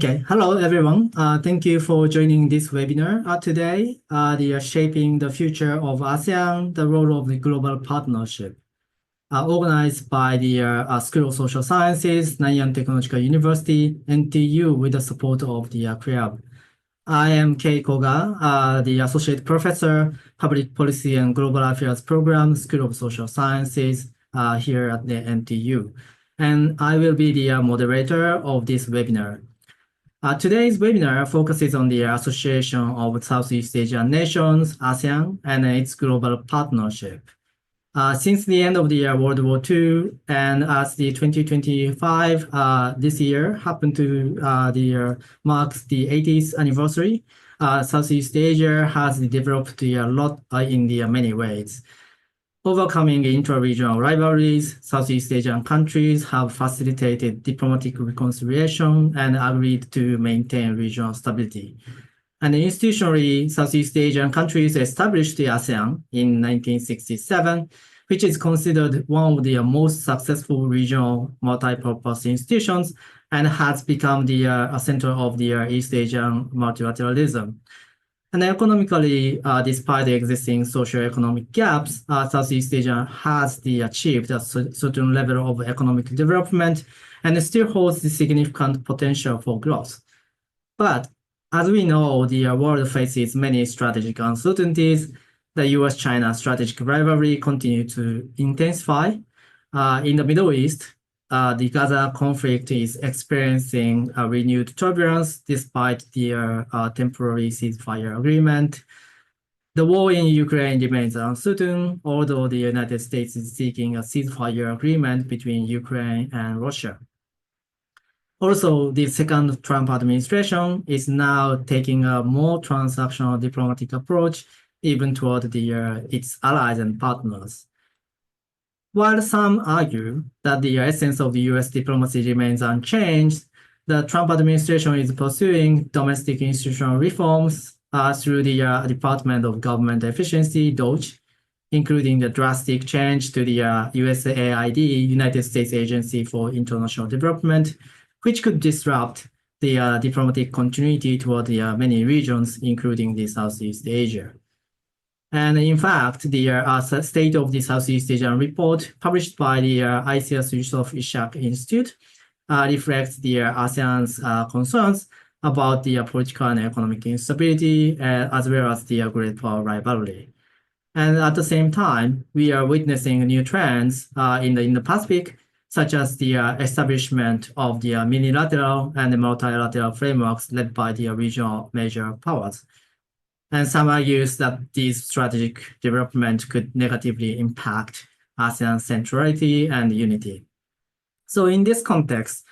Okay, hello everyone. Thank you for joining this webinar today. The Shaping the Future of ASEAN, the Role of the Global Partnership, organized by the School of Social Sciences, Nanyang Technological University, NTU, with the support of the CREAB. I am Kei Koga, the Associate Professor, Public Policy and Global Affairs Program, School of Social Sciences, here at the NTU. And I will be the moderator of this webinar. Today's webinar focuses on the Association of Southeast Asian Nations, ASEAN, and its global partnership. Since the end of the World War II, and as the 2025 this year happened to marks the 80th anniversary, Southeast Asia has developed a lot in the many ways. Overcoming intra-regional rivalries, Southeast Asian countries have facilitated diplomatic reconciliation and agreed to maintain regional stability. And institutionally, Southeast Asian countries established the ASEAN in 1967, which is considered one of the most successful regional multi-purpose institutions and has become the center of the East Asian multilateralism. And economically, despite the existing socio-economic gaps, Southeast Asia has achieved a certain level of economic development and still holds the significant potential for growth. But as we know, the world faces many strategic uncertainties. The US-China strategic rivalry continues to intensify. In the Middle East, the Gaza conflict is experiencing a renewed turbulence despite the temporary ceasefire agreement. The war in Ukraine remains uncertain, although the United States is seeking a ceasefire agreement between Ukraine and Russia. Also, the second Trump administration is now taking a more transactional diplomatic approach, even toward its allies and partners. While some argue that the essence of the US diplomacy remains unchanged, the Trump administration is pursuing domestic institutional reforms through the Department of Government Efficiency, DOGE, including the drastic change to the USAID, United States Agency for International Development, which could disrupt the diplomatic continuity toward the many regions, including the Southeast Asia. And in fact, the State of the Southeast Asian report published by the ICS Yusof Ishak Institute reflects the ASEAN's concerns about the political and economic instability, as well as the great power rivalry. And at the same time, we are witnessing new trends in the Pacific, such as the establishment of the unilateral and multilateral frameworks led by the regional major powers. And some argues that this strategic development could negatively impact ASEAN's centrality and unity. So in this context,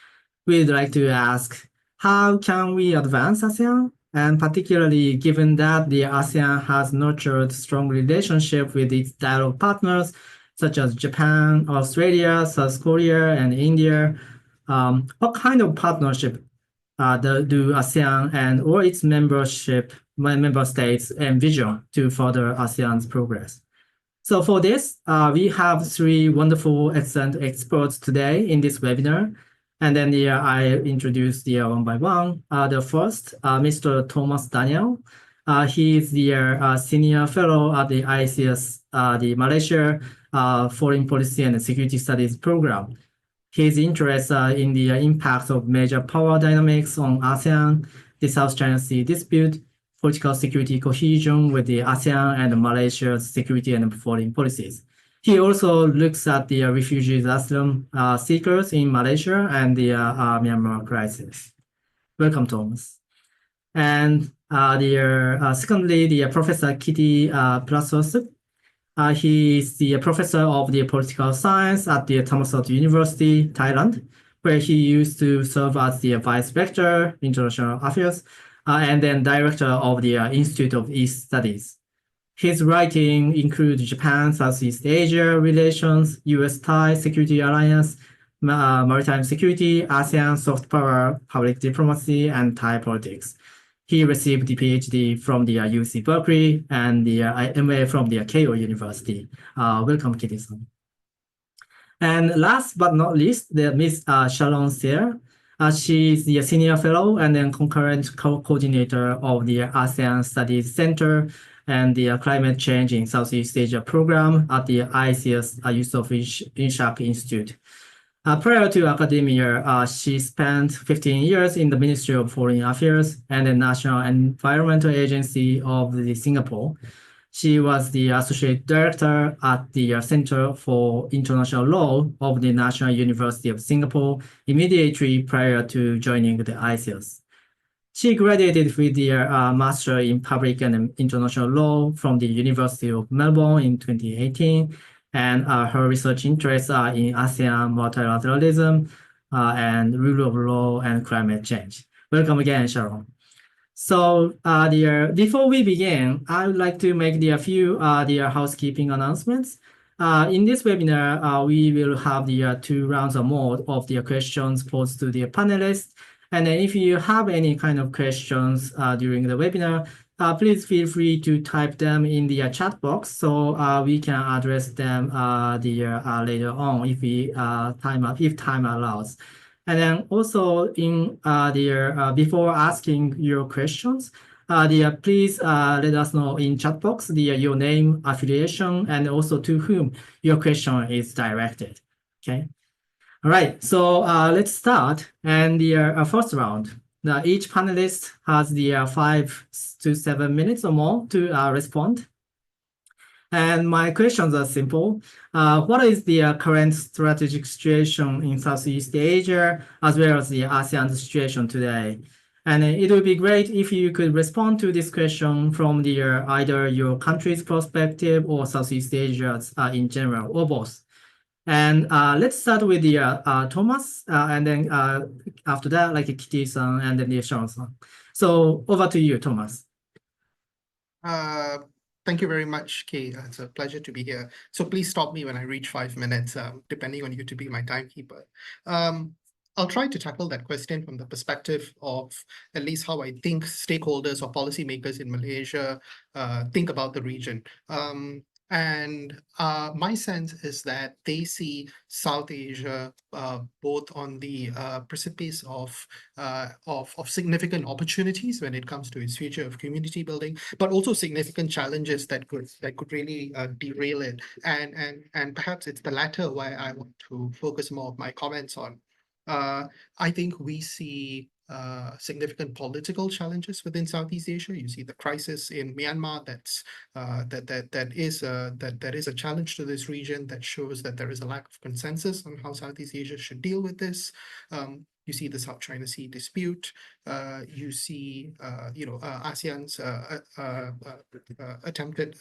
we'd like to ask, how can we advance ASEAN? And particularly given that the ASEAN has nurtured strong relationship with its dialogue partners, such as Japan, Australia, South Korea, and India, what kind of partnership do ASEAN and or its member states envision to further ASEAN's progress? So for this, we have three wonderful, excellent experts today in this webinar. And then I introduce one by one. The first, Mr. Thomas Daniel. He is the senior fellow at the ICS, the Malaysia Foreign Policy and Security Studies program. His interests are in the impact of major power dynamics on ASEAN, the South China Sea dispute, political security cohesion with the ASEAN and Malaysia's security and foreign policies. He also looks at the refugees asylum seekers in Malaysia and the Myanmar crisis. Welcome, Thomas. And secondly, the Professor Kitty Praswath. He is the professor of the political science at the Thammasat University, Thailand, where he used to serve as the vice rector, international affairs, and then director of the Institute of East Studies. His writing includes Japan, Southeast Asia relations, US-Thai security alliance, maritime security, ASEAN soft power, public diplomacy, and Thai politics. He received the PhD from the UC Berkeley and the MA from the Keio University. Welcome, Kitty-san. And last but not least, the Ms. Sharon Sear. She is the senior fellow and then concurrent co-coordinator of the ASEAN Studies Center and the Climate Change in Southeast Asia program at the ICS Yusof Ishak Institute. Prior to academia, she spent 15 years in the Ministry of Foreign Affairs and the National Environmental Agency of Singapore. She was the associate director at the Center for International Law of the National University of Singapore immediately prior to joining the ICS. She graduated with the Master in Public and International Law from the University of Melbourne in 2018, and her research interests are in ASEAN multilateralism and rule of law and climate change. Welcome again, Sharon. So, before we begin, I would like to make a few housekeeping announcements. In this webinar, we will have the 2 rounds or more of the questions posed to the panelists. And then if you have any kind of questions during the webinar, please feel free to type them in the chat box so we can address them later on if time allows. And then also before asking your questions, please let us know in chat box your name, affiliation, and also to whom your question is directed. Okay. All right. So let's start. And the first round. Each panelist has the 5 to 7 minutes or more to respond. And my questions are simple. What is the current strategic situation in Southeast Asia, as well as the ASEAN situation today? And it would be great if you could respond to this question from either your country's perspective or Southeast Asia's in general, or both. And let's start with Thomas, and then after that, like Kitty-san, and then the Sharon-san. So over to you, Thomas. Thank you very much, Kay. It's a pleasure to be here. So please stop me when I reach 5 minutes, depending on you to be my timekeeper. I'll try to tackle that question from the perspective of at least how I think stakeholders or policymakers in Malaysia think about the region. My sense is that they see South Asia both on the precipice of significant opportunities when it comes to its future of community building, but also significant challenges that could really derail it. And perhaps it's the latter why I want to focus more of my comments on. I think we see significant political challenges within Southeast Asia. You see the crisis in Myanmar that is a challenge to this region, that shows that there is a lack of consensus on how Southeast Asia should deal with this. You see the South China Sea dispute. You see ASEAN's attempted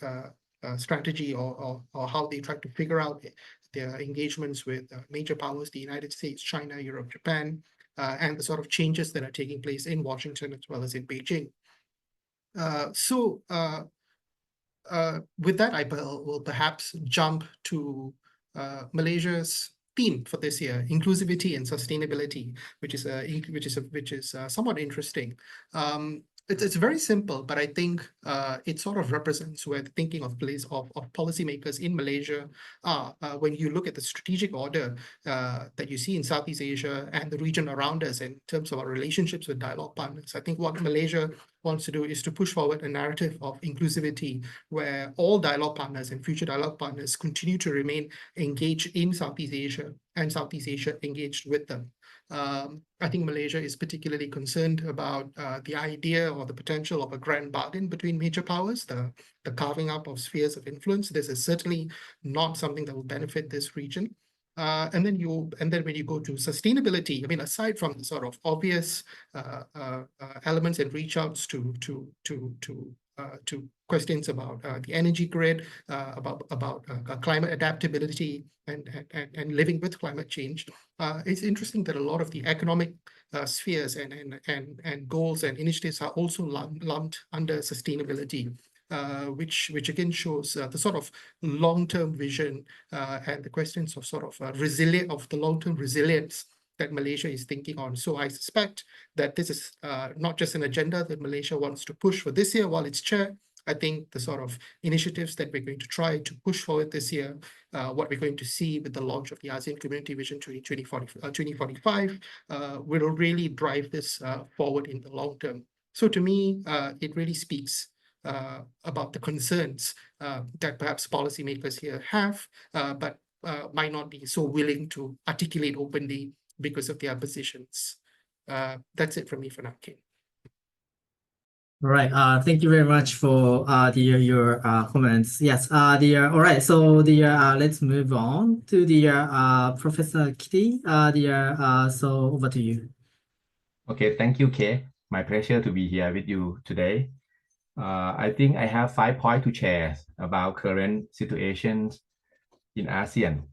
strategy or how they try to figure out their engagements with major powers, the United States, China, Europe, Japan, and the sort of changes that are taking place in Washington as well as in Beijing. With that, I will perhaps jump to Malaysia's theme for this year: inclusivity and sustainability, which is somewhat interesting. It's very simple, but I think it sort of represents where the thinking of policymakers in Malaysia are. When you look at the strategic order that you see in Southeast Asia and the region around us in terms of our relationships with dialogue partners, I think what Malaysia wants to do is to push forward a narrative of inclusivity where all dialogue partners and future dialogue partners continue to remain engaged in Southeast Asia and Southeast Asia engaged with them. I think Malaysia is particularly concerned about the idea or the potential of a grand bargain between major powers, the carving up of spheres of influence. This is certainly not something that will benefit this region. And then when you go to sustainability, I mean, aside from the sort of obvious elements and reach outs to questions about the energy grid, about climate adaptability and living with climate change, it's interesting that a lot of the economic spheres and goals and initiatives are also lumped under sustainability. Which again shows the sort of long-term vision and the questions of sort of the long-term resilience that Malaysia is thinking on. So I suspect that this is not just an agenda that Malaysia wants to push for this year while it's chair. I think the sort of initiatives that we're going to try to push forward this year, what we're going to see with the launch of the ASEAN Community Vision 2045, will really drive this forward in the long term. So to me, it really speaks about the concerns that perhaps policymakers here have, but might not be so willing to articulate openly because of their positions. That's it from me for now, King. All right. Thank you very much for your comments. Yes. All right. So let's move on to Professor Kitty. So over to you. Okay, thank you, Kay. My pleasure to be here with you today. I think I have 5 points to share about current situations in ASEAN.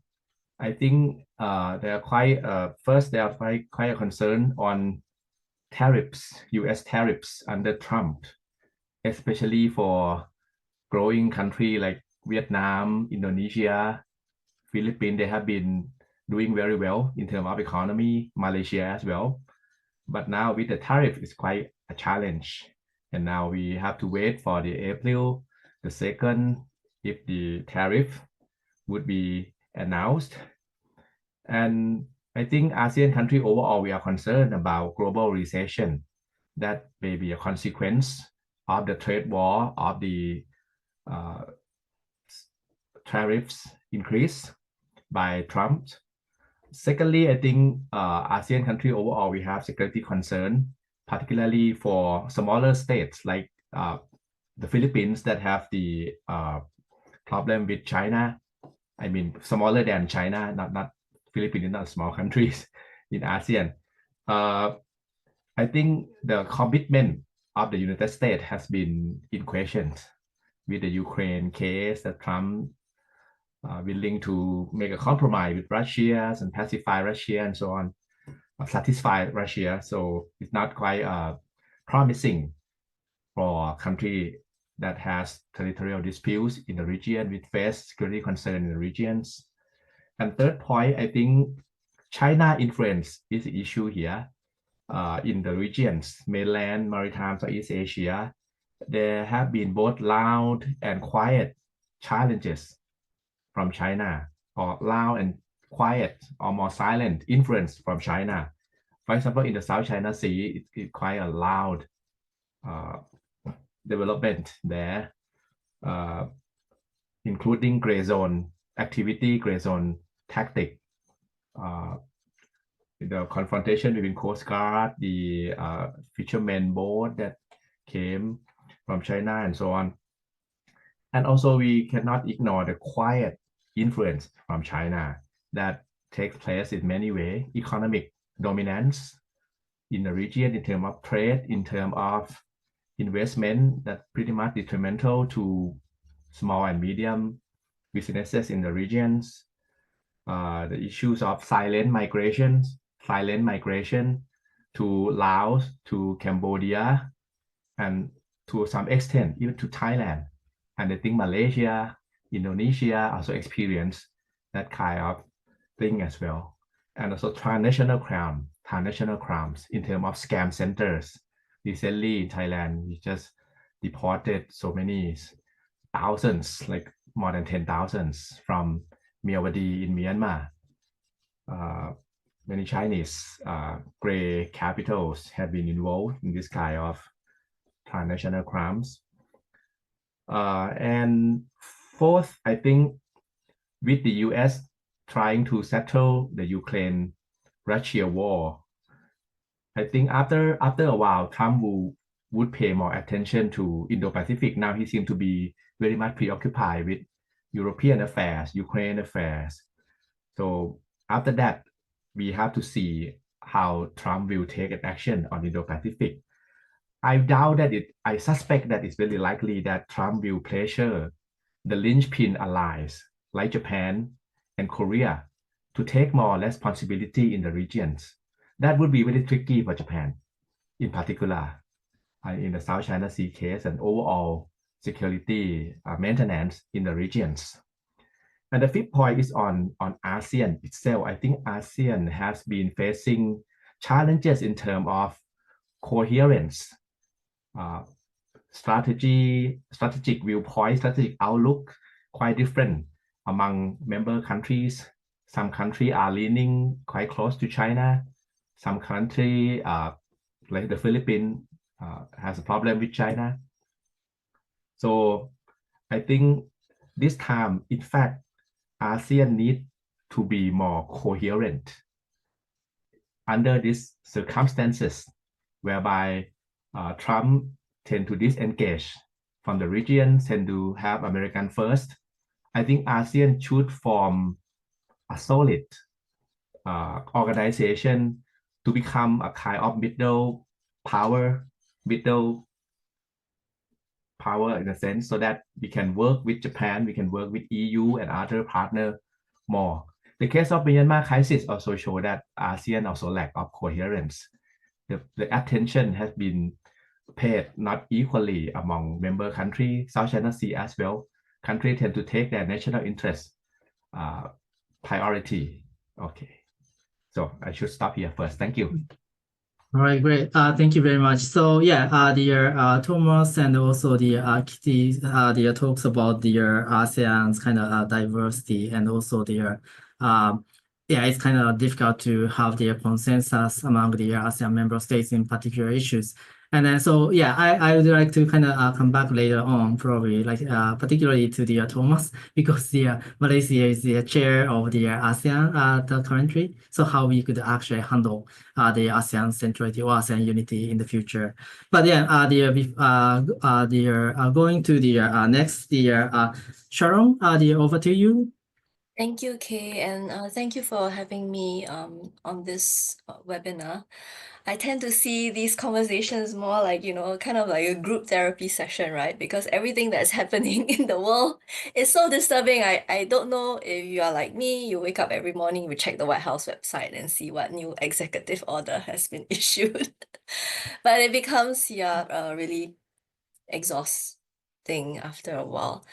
I think they are quite first they are quite a concern on tariffs, U.S. tariffs under Trump, especially for growing country like Vietnam, Indonesia, Philippines. They have been doing very well in terms of economy, Malaysia as well. But now with the tariff, it's quite a challenge. And now we have to wait for the April the 2nd if the tariff would be announced. And I think ASEAN country overall, we are concerned about global recession. That may be a consequence of the trade war, of the tariffs increase by Trump. Secondly, I think ASEAN country overall, we have security concern, particularly for smaller states like the Philippines that have the problem with China. I mean, smaller than China, not Philippines, not small countries in ASEAN. I think the commitment of the United States has been in question with the Ukraine case, that Trump willing to make a compromise with Russia and pacify Russia and so on, satisfy Russia. So it's not quite promising for a country that has territorial disputes in the region with face security concern in the regions. And third point, I think China influence is the issue here in the regions, mainland, maritime, Southeast Asia. There have been both loud and quiet challenges from China, or loud and quiet or more silent influence from China. For example, in the South China Sea, it's quite a loud development there, including gray zone activity, gray zone tactic, the confrontation between Coast Guard, the fishermen boat that came from China and so on. And also we cannot ignore the quiet influence from China that takes place in many ways: economic dominance in the region in terms of trade, in terms of investment, that pretty much detrimental to small and medium businesses in the regions. The issues of silent migration to Laos, to Cambodia, and to some extent even to Thailand. And I think Malaysia, Indonesia also experience that kind of thing as well. And also transnational crimes in terms of scam centers. Recently in Thailand, we just deported so many thousands, like more than 10,000 from Myanmar in Myanmar. Many Chinese gray capitals have been involved in this kind of transnational crimes. And fourth, I think with the US trying to settle the Ukraine-Russia war, I think after a while, Trump would pay more attention to Indo-Pacific. Now he seems to be very much preoccupied with European affairs, Ukraine affairs. So after that, we have to see how Trump will take an action on Indo-Pacific. I suspect that it's very likely that Trump will pressure the linchpin allies like Japan and Korea to take more responsibility in the regions. That would be very tricky for Japan, in particular, in the South China Sea case and overall security maintenance in the regions. And the fifth point is on ASEAN itself. I think ASEAN has been facing challenges in terms of coherence, strategic viewpoint, strategic outlook quite different among member countries. Some countries are leaning quite close to China. Some country, like the Philippines, has a problem with China. So I think this time, in fact, ASEAN need to be more coherent under these circumstances, whereby Trump tend to disengage from the region, tend to have American first. I think ASEAN should form a solid organization to become a kind of middle power in a sense, so that we can work with Japan, we can work with EU and other partner more. The case of Myanmar crisis also show that ASEAN also lack of coherence. The attention has been paid not equally among member countries. South China Sea as well. Countries tend to take their national interest priority. Okay, so I should stop here first. Thank you. All right, great. Thank you very much. So yeah, Thomas and also Kitty, talks about ASEAN's kind of diversity, and also it's kind of difficult to have consensus among the ASEAN member states in particular issues. And then so yeah, I would like to kind of come back later on, probably particularly to Thomas, because Malaysia is the chair of the ASEAN the country. So how we could actually handle the ASEAN centrality or ASEAN unity in the future. But yeah, going to the next, Sharon, over to you. Thank you, Kay, and thank you for having me on this webinar. I tend to see these conversations more like, kind of like a group therapy session, right? Because everything that's happening in the world is so disturbing. I don't know if you are like me, you wake up every morning, you check the White House website and see what new executive order has been issued. But it becomes, really exhausting after a while.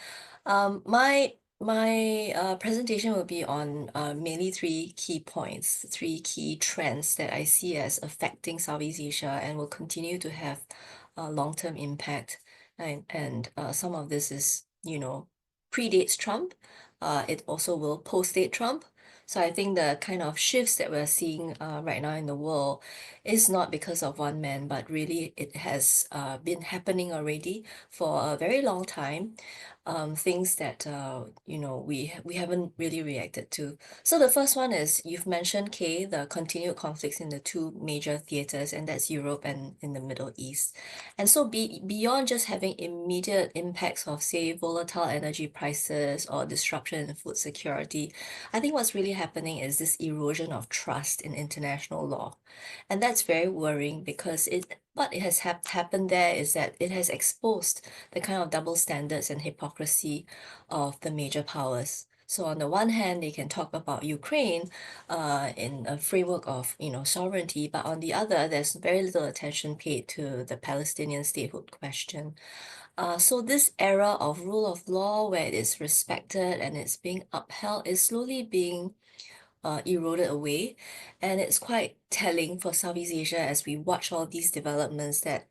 My presentation will be on mainly three key points, three key trends that I see as affecting Southeast Asia and will continue to have long-term impact. And some of this is, predates Trump. It also will post-date Trump. So I think the kind of shifts that we're seeing right now in the world is not because of one man, but really it has been happening already for a very long time. Things that we haven't really reacted to. So the first one is, you've mentioned, Kay, the continued conflicts in the two major theaters, and that's Europe and in the Middle East. And so beyond just having immediate impacts of, say, volatile energy prices or disruption in food security, I think what's really happening is this erosion of trust in international law. And that's very worrying, because what has happened there is that it has exposed the kind of double standards and hypocrisy of the major powers. So on the one hand, they can talk about Ukraine in a framework of sovereignty, but on the other, there's very little attention paid to the Palestinian statehood question. So this era of rule of law, where it is respected and it's being upheld, is slowly being eroded away. And it's quite telling for Southeast Asia as we watch all these developments that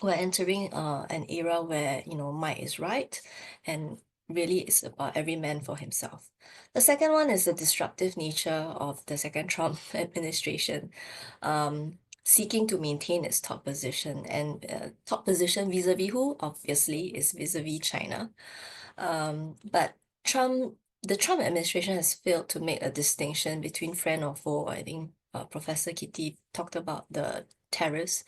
we're entering an era where, might is right, and really it's about every man for himself. The second one is the disruptive nature of the second Trump administration, seeking to maintain its top position. And top position vis-a-vis who? Obviously, is vis-a-vis China. But the Trump administration has failed to make a distinction between friend or foe. I think Professor Kitty talked about the tariffs,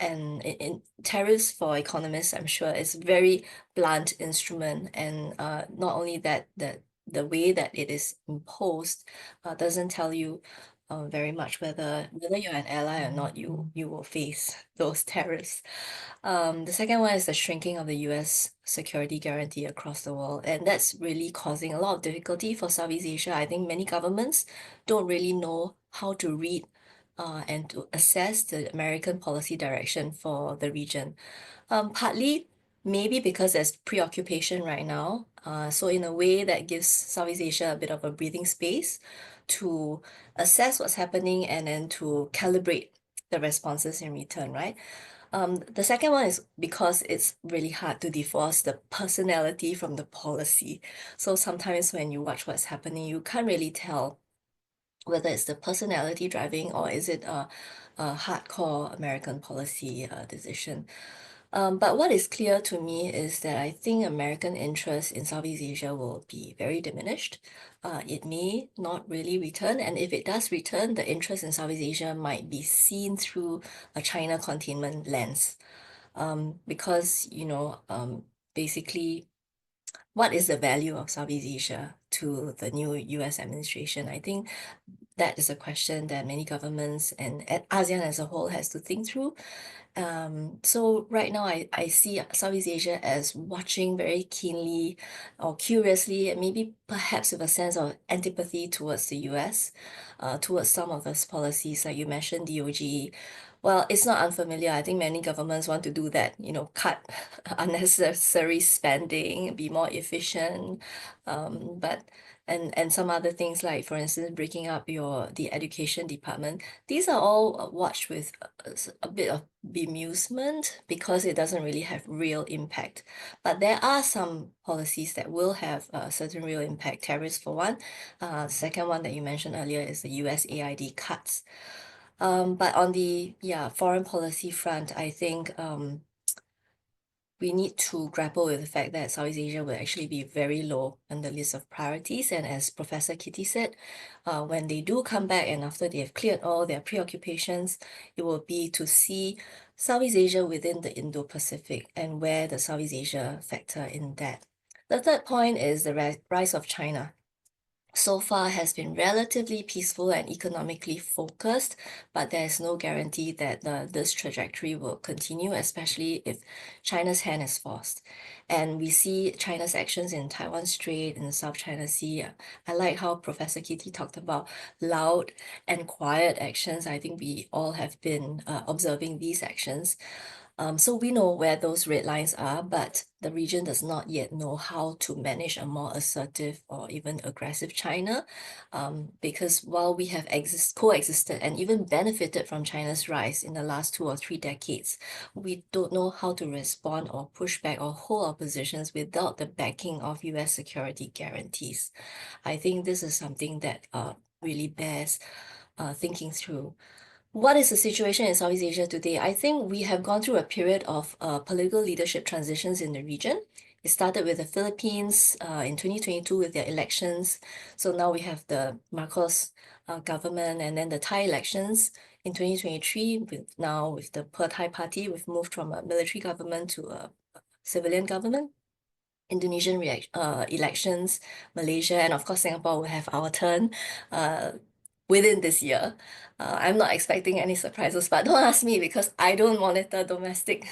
and in tariffs for economists, I'm sure, is a very blunt instrument. And not only that, the way that it is imposed doesn't tell you very much whether you're an ally or not, you will face those tariffs. The second one is the shrinking of the US security guarantee across the world, and that's really causing a lot of difficulty for Southeast Asia. I think many governments don't really know how to read and to assess the American policy direction for the region. Partly maybe because there's preoccupation right now. So in a way that gives Southeast Asia a bit of a breathing space to assess what's happening and then to calibrate the responses in return, right? The second one is because it's really hard to divorce the personality from the policy. So sometimes when you watch what's happening, you can't really tell whether it's the personality driving or is it a hardcore American policy decision. But what is clear to me is that I think American interest in Southeast Asia will be very diminished. It may not really return, and if it does return, the interest in Southeast Asia might be seen through a China containment lens. Because, basically, what is the value of Southeast Asia to the new US administration? I think that is a question that many governments and ASEAN as a whole has to think through. So right now I see Southeast Asia as watching very keenly or curiously and maybe perhaps with a sense of antipathy towards the US, towards some of those policies like you mentioned, DOG. Well, it's not unfamiliar. I think many governments want to do that, cut unnecessary spending, be more efficient, but and some other things like, for instance, breaking up the education department. These are all watched with a bit of bemusement because it doesn't really have real impact. But there are some policies that will have a certain real impact. Tariffs for one. Second one that you mentioned earlier is the USAID cuts. But on the foreign policy front, I think we need to grapple with the fact that Southeast Asia will actually be very low on the list of priorities. And as Professor Kitty said, when they do come back and after they have cleared all their preoccupations, it will be to see Southeast Asia within the Indo-Pacific and where the Southeast Asia factor in that. The third point is the rise of China. So far has been relatively peaceful and economically focused, but there is no guarantee that this trajectory will continue, especially if China's hand is forced. And we see China's actions in Taiwan Strait, in the South China Sea. I like how Professor Kitty talked about loud and quiet actions. I think we all have been observing these actions. So we know where those red lines are, but the region does not yet know how to manage a more assertive or even aggressive China. Because while we have coexisted and even benefited from China's rise in the last 2 or 3 decades, we don't know how to respond or push back or hold our positions without the backing of US security guarantees. I think this is something that really bears thinking through. What is the situation in Southeast Asia today? I think we have gone through a period of political leadership transitions in the region. It started with the Philippines in 2022 with their elections. So now we have the Marcos government and then the Thai elections in 2023 with the Per-Thai party. We've moved from a military government to a civilian government. Indonesian elections, Malaysia, and of course Singapore will have our turn within this year. I'm not expecting any surprises, but don't ask me because I don't monitor domestic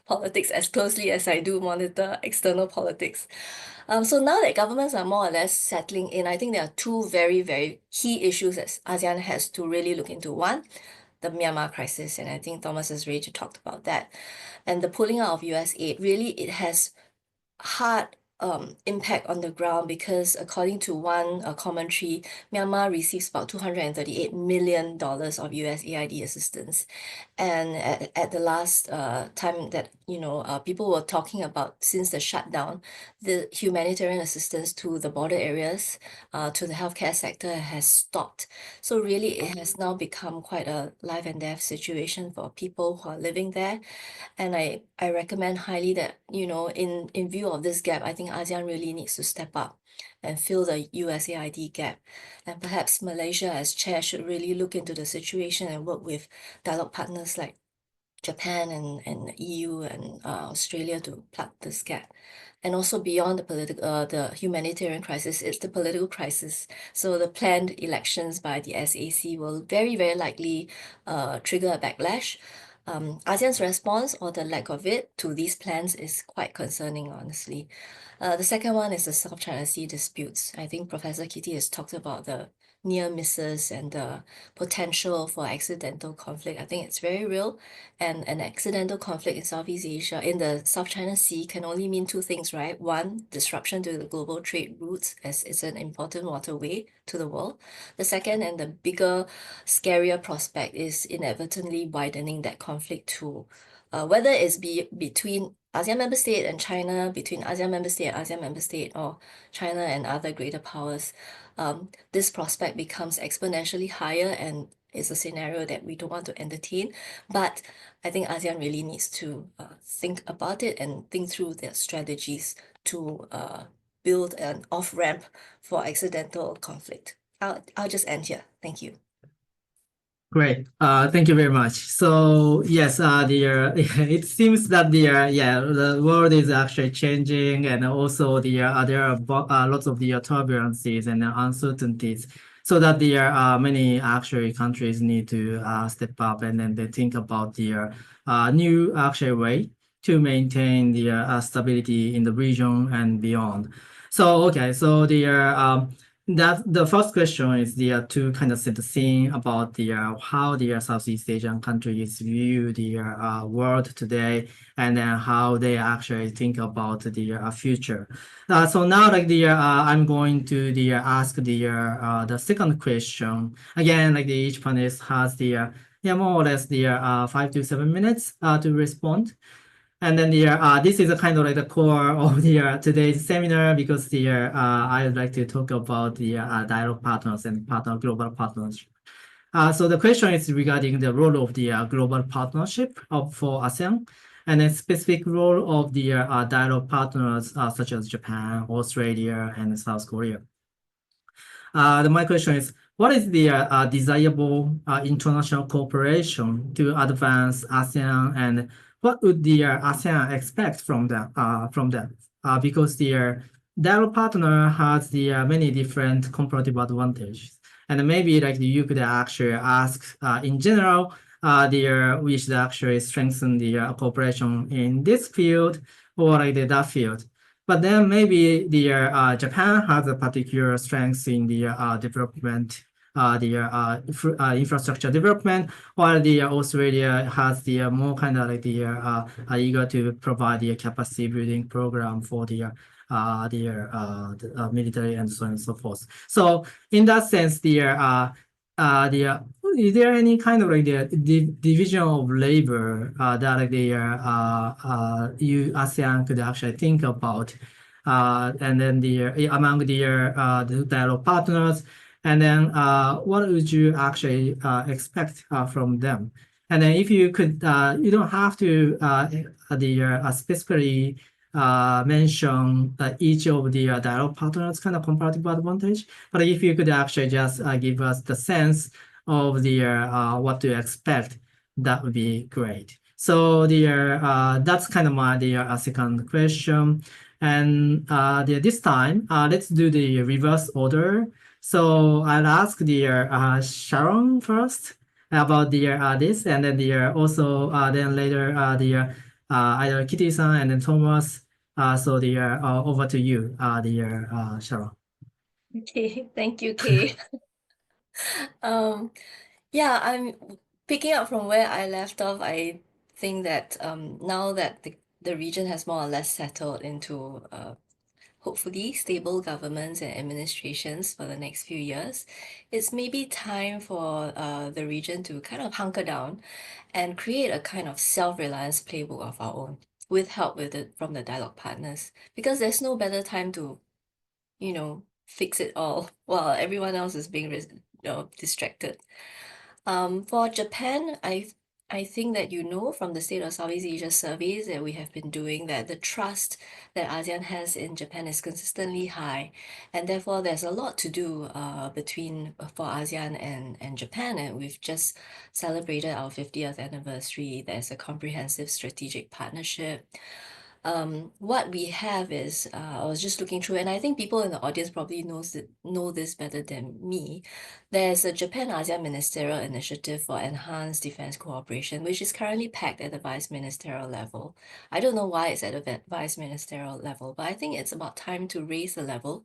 politics as closely as I do monitor external politics. So now that governments are more or less settling in, I think there are 2 very, very key issues that ASEAN has to really look into. One, the Myanmar crisis, and I think Thomas has already talked about that. And the pulling out of US aid, really it has hard impact on the ground because according to one commentary, Myanmar receives about $238 million of USAID assistance. And at the last time that, people were talking about since the shutdown, the humanitarian assistance to the border areas, to the healthcare sector has stopped. So really it has now become quite a life and death situation for people who are living there. And I recommend highly that, in view of this gap, I think ASEAN really needs to step up and fill the USAID gap. And perhaps Malaysia as chair should really look into the situation and work with dialogue partners like Japan and EU and Australia to plug this gap. And also beyond the humanitarian crisis, it's the political crisis. So the planned elections by the SAC will very, very likely trigger a backlash. ASEAN's response or the lack of it to these plans is quite concerning, honestly. The second one is the South China Sea disputes. I think Professor Kitty has talked about the near misses and the potential for accidental conflict. I think it's very real. And an accidental conflict in Southeast Asia, in the South China Sea, can only mean 2 things, right? One, disruption to the global trade routes, as it's an important waterway to the world. The second and the bigger, scarier prospect is inadvertently widening that conflict to whether it's between ASEAN member state and China, between ASEAN member state and ASEAN member state, or China and other greater powers, this prospect becomes exponentially higher, and is a scenario that we don't want to entertain. But I think ASEAN really needs to think about it and think through their strategies to build an off-ramp for accidental conflict. I'll just end here. Thank you. Great. Thank you very much. So yes, it seems that the world is actually changing, and also there are lots of the turbulences and uncertainties. So that there are many actually countries need to step up, and then they think about the new actually way to maintain the stability in the region and beyond. So okay, so that the first question is to kind of set the scene about how the Southeast Asian countries view the world today, and then how they actually think about the future. So now I'm going to ask the second question again. Each panelist has more or less 5 to 7 minutes to respond. And then this is a kind of like the core of today's seminar, because I would like to talk about the dialogue partners and global partners. So the question is regarding the role of the global partnership for ASEAN, and a specific role of the dialogue partners such as Japan, Australia, and South Korea. My question is, what is the desirable international cooperation to advance ASEAN, and what would the ASEAN expect from them? Because the dialogue partner has many different comparative advantages, and maybe you could actually ask in general we should actually strengthen the cooperation in this field or that field. But then maybe Japan has a particular strength in the development, infrastructure development, while the Australia has the more kind of eager to provide the capacity building program for the military and so on and so forth. So in that sense, is there any kind of division of labor that ASEAN could actually think about, and then among the dialogue partners, and then what would you actually expect from them? And then if you could, you don't have to specifically mention each of the dialogue partners kind of comparative advantage, but if you could actually just give us the sense of what to expect, that would be great. So that's kind of my second question. And this time, let's do the reverse order. So I'll ask Sharon first about this, and then also then later either Kitty-san and then Thomas. So over to you, Sharon. Okay, thank you, Kay. Yeah, I'm picking up from where I left off. I think that now that the region has more or less settled into hopefully stable governments and administrations for the next few years, it's maybe time for the region to kind of hunker down and create a kind of self-reliance playbook of our own, with help from the dialogue partners, because there's no better time to, fix it all while everyone else is being distracted. For Japan, I think that from the State of Southeast Asia surveys that we have been doing, that the trust that ASEAN has in Japan is consistently high, and therefore there's a lot to do for ASEAN and Japan, and we've just celebrated our 50th anniversary. There's a comprehensive strategic partnership. What we have is, I was just looking through, and I think people in the audience probably know this better than me. There's a Japan-ASEAN Ministerial Initiative for Enhanced Defense Cooperation, which is currently packed at the Vice Ministerial level. I don't know why it's at a Vice Ministerial level, but I think it's about time to raise the level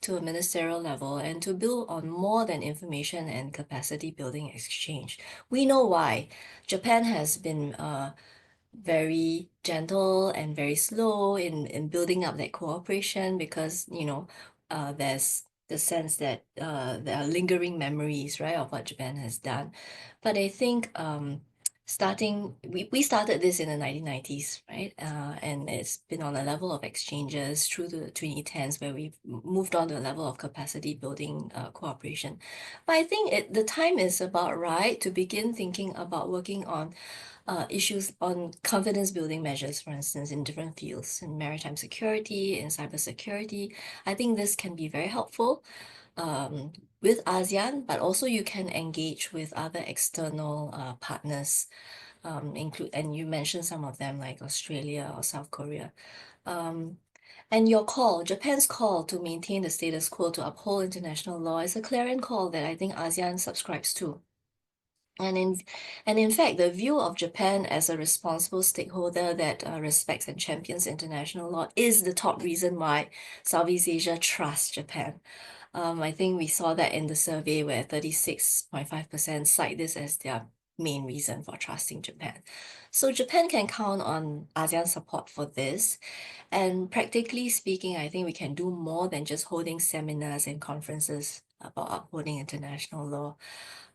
to a ministerial level and to build on more than information and capacity building exchange. We know why. Japan has been very gentle and very slow in building up that cooperation, because there's the sense that there are lingering memories, right, of what Japan has done. But I think we started this in the 1990s, right? And it's been on a level of exchanges through the 2010s where we've moved on to a level of capacity building cooperation. But I think the time is about right to begin thinking about working on issues on confidence building measures, for instance, in different fields, in maritime security, in cybersecurity. I think this can be very helpful with ASEAN, but also you can engage with other external partners, and you mentioned some of them like Australia or South Korea. And your call, Japan's call to maintain the status quo, to uphold international law, is a clarion call that I think ASEAN subscribes to. And in fact, the view of Japan as a responsible stakeholder that respects and champions international law is the top reason why Southeast Asia trusts Japan. I think we saw that in the survey where 36.5% cite this as their main reason for trusting Japan. So Japan can count on ASEAN support for this. And practically speaking, I think we can do more than just holding seminars and conferences about upholding international law.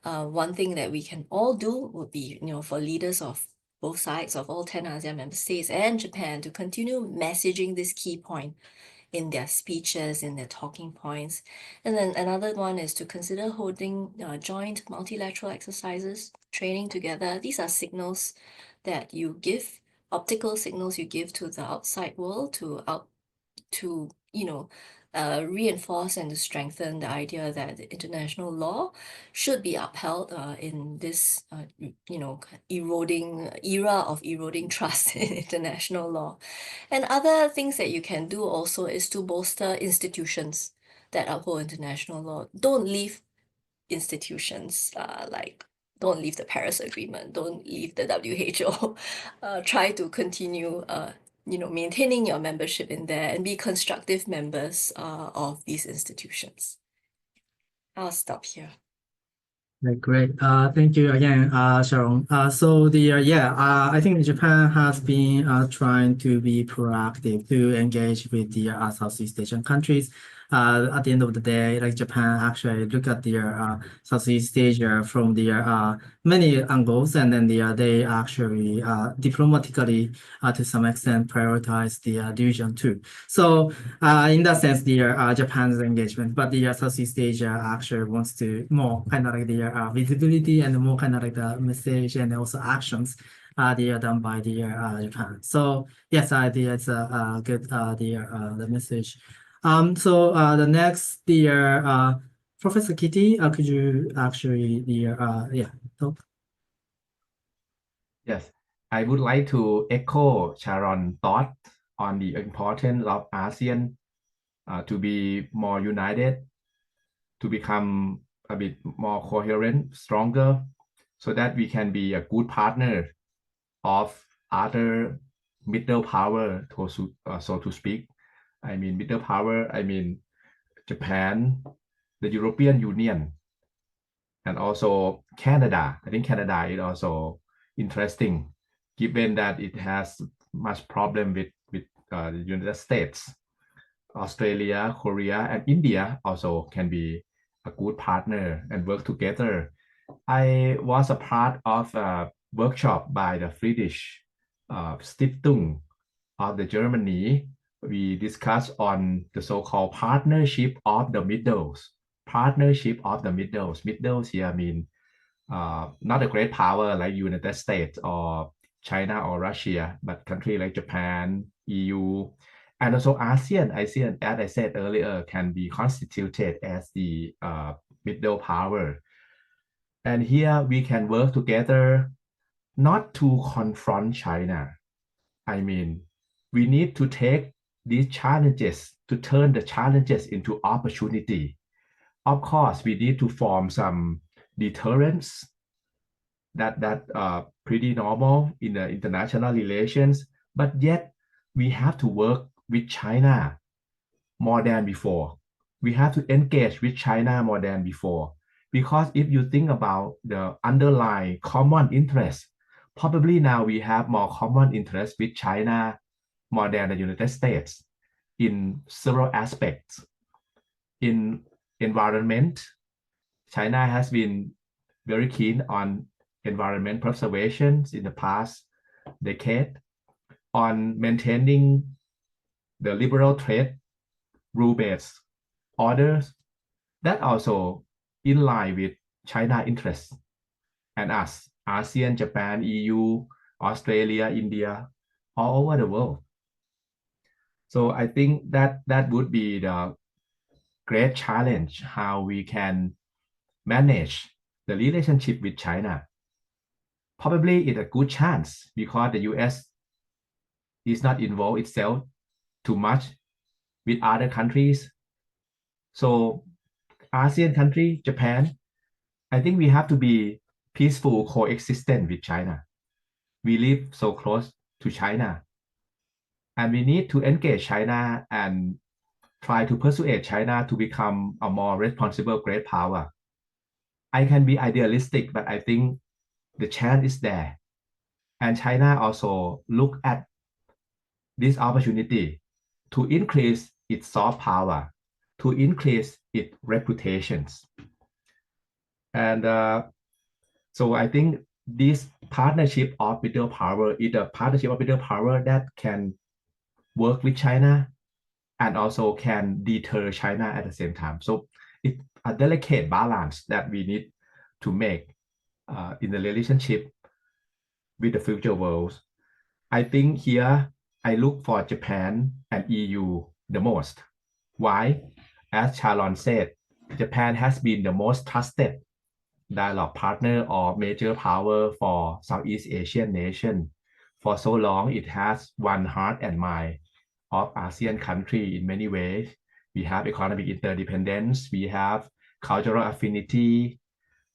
One thing that we can all do would be, for leaders of both sides, of all 10 ASEAN member states and Japan, to continue messaging this key point in their speeches, in their talking points. And then another one is to consider holding joint multilateral exercises, training together. These are signals that you give, optical signals you give to the outside world to reinforce and to strengthen the idea that international law should be upheld in this era of eroding trust in international law. And other things that you can do also is to bolster institutions that uphold international law. Don't leave institutions don't leave the Paris Agreement, don't leave the WHO. Try to continue maintaining your membership in there and be constructive members of these institutions. I'll stop here. Okay, great. Thank you again, Sharon. I think Japan has been trying to be proactive to engage with the Southeast Asian countries. At the end of the day, like Japan actually look at their Southeast Asia from their many angles, and then they actually diplomatically to some extent prioritize the region too. So in that sense, Japan's engagement, but the Southeast Asia actually wants to more kind of like the visibility and more kind of like the message and also actions they are done by the Japan. So yes, I think it's a good the message. So the next Professor Kitty, could you actually talk? Yes, I would like to echo Sharon's thought on the importance of ASEAN to be more united, to become a bit more coherent, stronger, so that we can be a good partner of other middle power, so to speak. I mean middle power, I mean Japan, the European Union, and also Canada. I think Canada is also interesting, given that it has much problem with the United States. Australia, Korea, and India also can be a good partner and work together. I was a part of a workshop by the Friedrich Stiftung of the Germany. We discussed on the so-called partnership of the middles. Partnership of the middles. Middles here mean not a great power like United States or China or Russia, but country like Japan, EU, and also ASEAN. ASEAN, as I said earlier, can be constituted as the middle power. And here we can work together not to confront China. I mean, we need to take these challenges, to turn the challenges into opportunity. Of course, we need to form some deterrence that pretty normal in the international relations, but yet we have to work with China more than before. We have to engage with China more than before, because if you think about the underlying common interest, probably now we have more common interest with China more than the United States in several aspects. In environment, China has been very keen on environment preservation in the past decade, on maintaining the liberal trade rule-based orders, that also in line with China interests and us, ASEAN, Japan, EU, Australia, India, all over the world. So I think that would be the great challenge, how we can manage the relationship with China. Probably it's a good chance because the US is not involved itself too much with other countries. So ASEAN country, Japan, I think we have to be peaceful coexistent with China. We live so close to China, and we need to engage China and try to persuade China to become a more responsible great power. I can be idealistic, but I think the chance is there. And China also look at this opportunity to increase its soft power, to increase its reputations. And so I think this partnership of middle power is a partnership of middle power that can work with China and also can deter China at the same time. So it's a delicate balance that we need to make in the relationship with the future world. I think here I look for Japan and EU the most. Why? As Sharon said, Japan has been the most trusted dialogue partner or major power for Southeast Asian nation. For so long, it has won heart and mind of ASEAN country in many ways. We have economic interdependence, we have cultural affinity,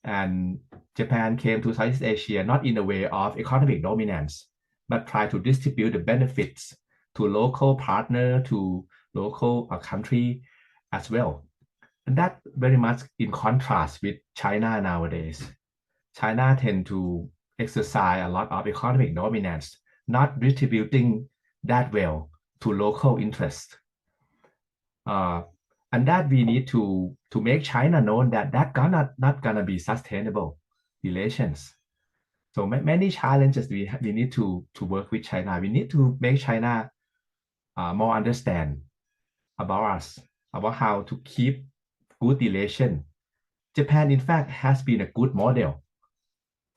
and Japan came to Southeast Asia not in the way of economic dominance, but try to distribute the benefits to local partner, to local country as well. And that very much in contrast with China nowadays. China tend to exercise a lot of economic dominance, not distributing that well to local interests. And that we need to make China known that not gonna be sustainable relations. So many challenges we need to work with China. We need to make China more understand about us, about how to keep good relation. Japan, in fact, has been a good model.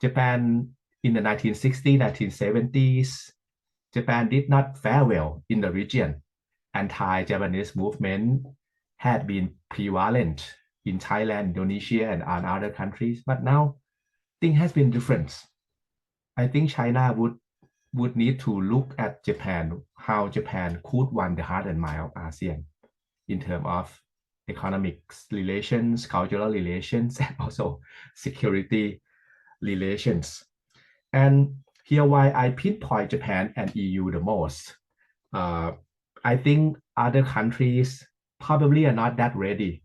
Japan in the 1960s, 1970s, Japan did not fare well in the region. Anti-Japanese movement had been prevalent in Thailand, Indonesia, and other countries. But now, things has been different. I think China would need to look at Japan, how Japan could win the heart and mind of ASEAN in terms of economic relations, cultural relations, and also security relations. And here why I pinpoint Japan and EU the most. I think other countries probably are not that ready.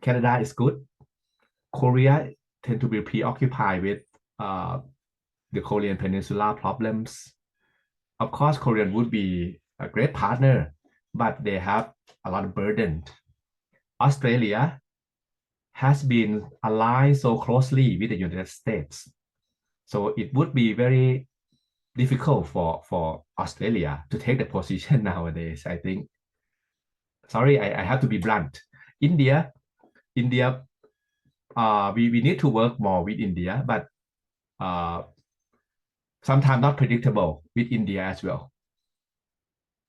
Canada is good. Korea tend to be preoccupied with the Korean Peninsula problems. Of course, Korea would be a great partner, but they have a lot of burden. Australia has been aligned so closely with the United States. So it would be very difficult for Australia to take the position nowadays, I think. Sorry, I have to be blunt. India, we need to work more with India, but sometimes not predictable with India as well.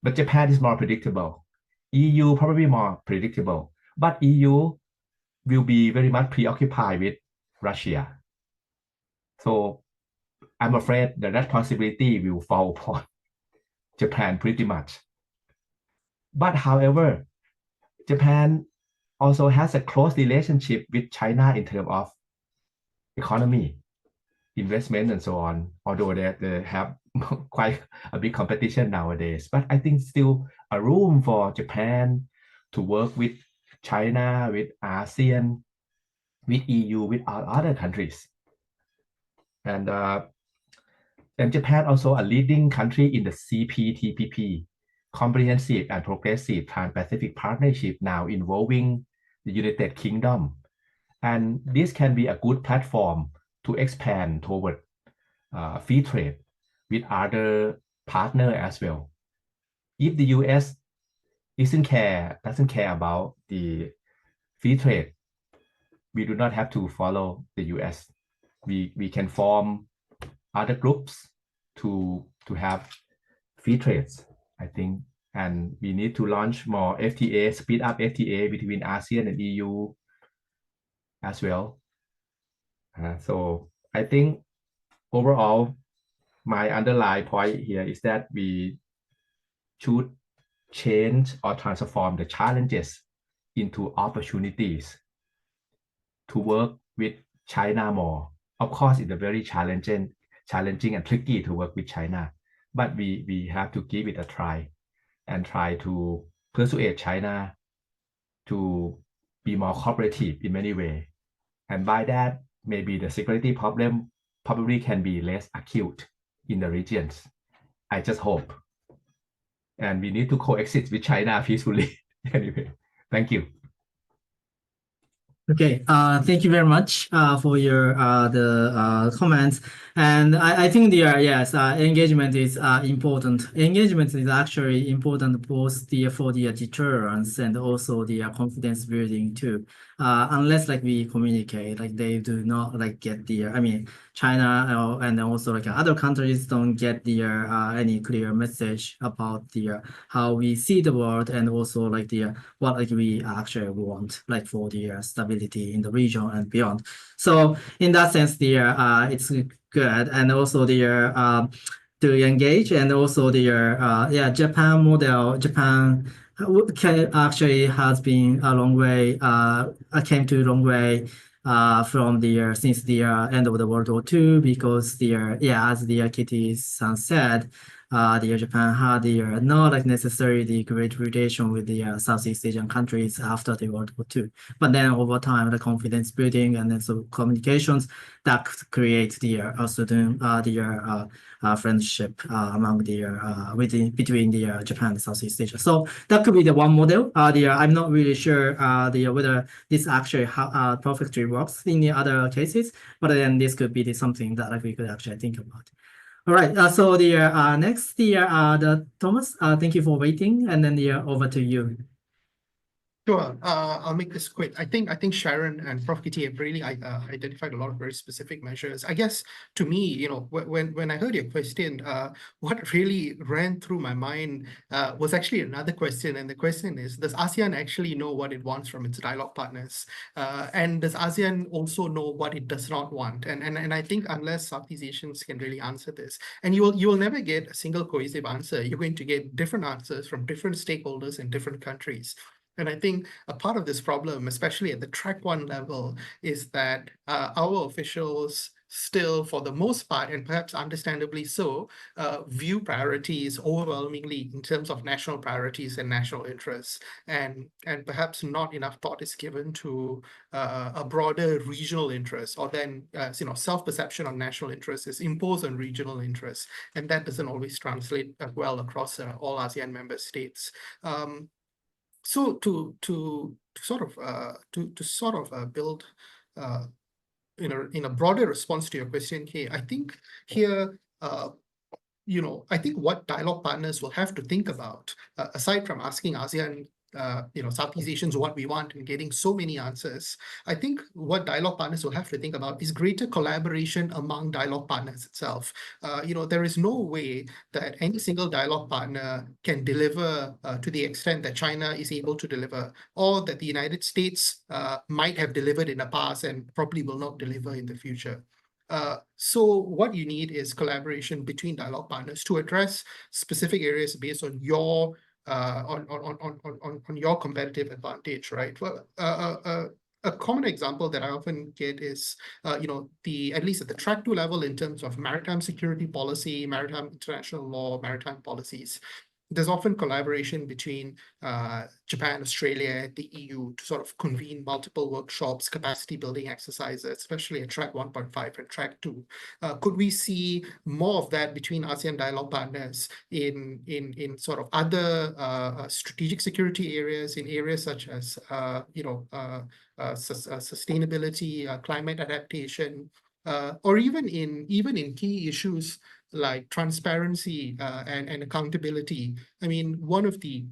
But Japan is more predictable. EU probably more predictable, but EU will be very much preoccupied with Russia. So I'm afraid the responsibility will fall upon Japan pretty much. But however, Japan also has a close relationship with China in terms of economy, investment, and so on, although they have quite a big competition nowadays. But I think still a room for Japan to work with China, with ASEAN, with EU, with other countries. And Japan also a leading country in the CPTPP, Comprehensive and Progressive Trans-Pacific Partnership, now involving the United Kingdom. And this can be a good platform to expand toward free trade with other partner as well. If the US doesn't care about the free trade, we do not have to follow the US. We can form other groups to have free trades, I think. And we need to launch more FTA, speed up FTA between ASEAN and EU as well. So I think overall, my underlying point here is that we should change or transform the challenges into opportunities to work with China more. Of course, it's a very challenging and tricky to work with China, but we have to give it a try and try to persuade China to be more cooperative in many ways. And by that, maybe the security problem probably can be less acute in the regions. I just hope. And we need to coexist with China peacefully. Anyway, thank you. Okay, thank you very much for your comments. And I think engagement is important. Engagement is actually important both for the deterrence and also the confidence building too. Unless like we communicate, like they do not like get the China and also like other countries don't get the any clear message about the how we see the world and also like the what like we actually want like for the stability in the region and beyond. So in that sense, it's good, and also to engage, and also Japan model. Japan actually has been a long way. Came to a long way from since the end of the World War II, because as the Kitty-san said, the Japan had not like necessarily the great relation with the Southeast Asian countries after the World War II. But then over time, the confidence building and then so communications that create a certain friendship among between the Japan and Southeast Asia. So that could be the one model. I'm not really sure whether this actually perfectly works in the other cases, but then this could be something that like, we could actually think about. All right. So next the Thomas. Thank you for waiting, and then over to you. Sure. I'll make this quick. I think Sharon and Prof. Kitty have really identified a lot of very specific measures. I guess to me, when I heard your question, what really ran through my mind was actually another question, and the question is: does ASEAN actually know what it wants from its dialogue partners? And does ASEAN also know what it does not want? And I think unless Southeast Asians can really answer this, and you will never get a single cohesive answer. You're going to get different answers from different stakeholders in different countries. And I think a part of this problem, especially at the track 1 level, is that our officials still, for the most part, and perhaps understandably so, view priorities overwhelmingly in terms of national priorities and national interests, and perhaps not enough thought is given to a broader regional interest, or then self-perception on national interests is imposed on regional interests, and that doesn't always translate well across all ASEAN member states. So to sort of build in a broader response to your question, Kay, I think here I think what dialogue partners will have to think about, aside from asking ASEAN, Southeast Asians what we want and getting so many answers, I think what dialogue partners will have to think about is greater collaboration among dialogue partners itself. There is no way that any single dialogue partner can deliver to the extent that China is able to deliver, or that the United States might have delivered in the past and probably will not deliver in the future. So what you need is collaboration between dialogue partners to address specific areas based on your on your competitive advantage, right? Well, a common example that I often get is, at least at the track 2 level in terms of maritime security policy, maritime international law, maritime policies. There's often collaboration between Japan, Australia, and the EU to sort of convene multiple workshops, capacity building exercises, especially at track 1.5 and track 2. Could we see more of that between ASEAN dialogue partners in sort of other strategic security areas, in areas such as sustainability, climate adaptation, or even in key issues like transparency and accountability. I mean, one of the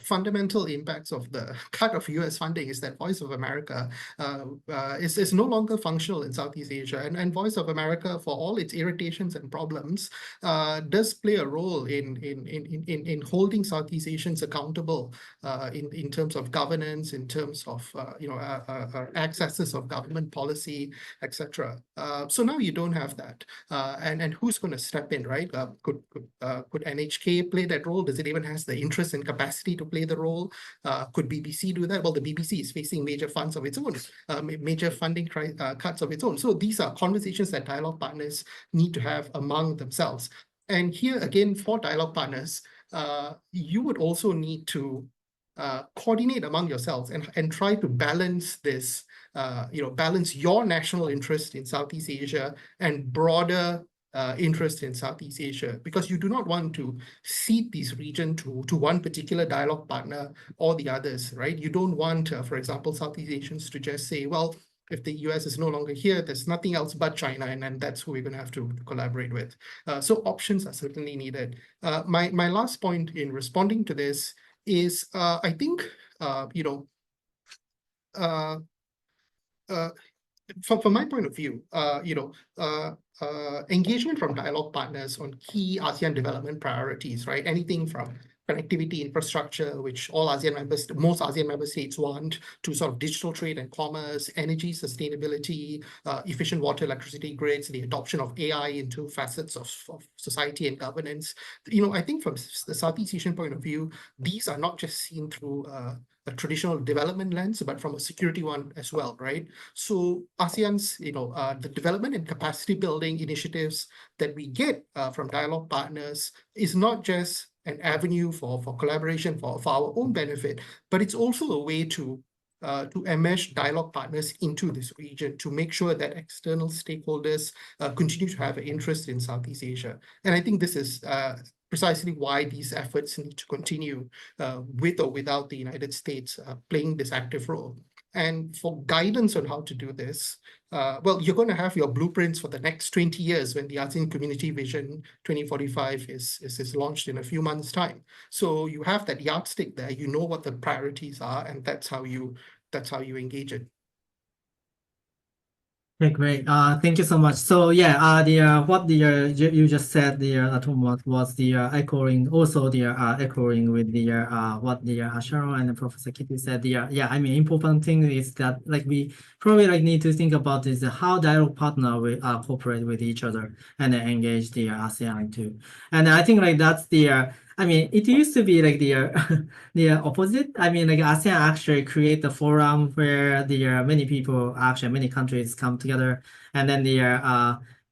fundamental impacts of the cut of US funding is that Voice of America is no longer functional in Southeast Asia. And Voice of America, for all its irritations and problems, does play a role in holding Southeast Asians accountable in terms of governance, in terms of accesses of government policy, etc. So now you don't have that. And who's going to step in, right? Could NHK play that role? Does it even has the interest and capacity to play the role? Could BBC do that? Well, the BBC is facing major funds of its own, major funding cuts of its own. So these are conversations that dialogue partners need to have among themselves. And here again, for dialogue partners, you would also need to coordinate among yourselves and try to balance this, balance your national interest in Southeast Asia and broader interest in Southeast Asia, because you do not want to cede this region to one particular dialogue partner or the others, right? You don't want, for example, Southeast Asians to just say, well, if the US is no longer here, there's nothing else but China, and that's who we're going to have to collaborate with. So options are certainly needed. My last point in responding to this is, I think, from my point of view, engagement from dialogue partners on key ASEAN development priorities, right? Anything from connectivity infrastructure, which most ASEAN member states want, to sort of digital trade and commerce, energy sustainability, efficient water, electricity grids, the adoption of AI into facets of society and governance. I think from the Southeast Asian point of view, these are not just seen through a traditional development lens, but from a security one as well, right? So ASEAN's, the development and capacity building initiatives that we get from dialogue partners is not just an avenue for collaboration for our own benefit, but it's also a way to enmesh dialogue partners into this region to make sure that external stakeholders continue to have an interest in Southeast Asia. And I think this is precisely why these efforts need to continue with or without the United States playing this active role. And for guidance on how to do this, well, you're going to have your blueprints for the next 20 years when the ASEAN Community Vision 2045 is launched in a few months' time. So you have that yardstick there, you know what the priorities are, and that's how you engage it. Okay, great. Thank you so much. So yeah, what you just said, Thomas, was echoing with what Sharon and Professor Kitty said. Yeah, I mean, important thing is that we probably need to think about is how dialogue partner will cooperate with each other and engage the ASEAN too. And I think that's I mean, it used to be the opposite. I mean, ASEAN actually create a forum where many countries come together, and then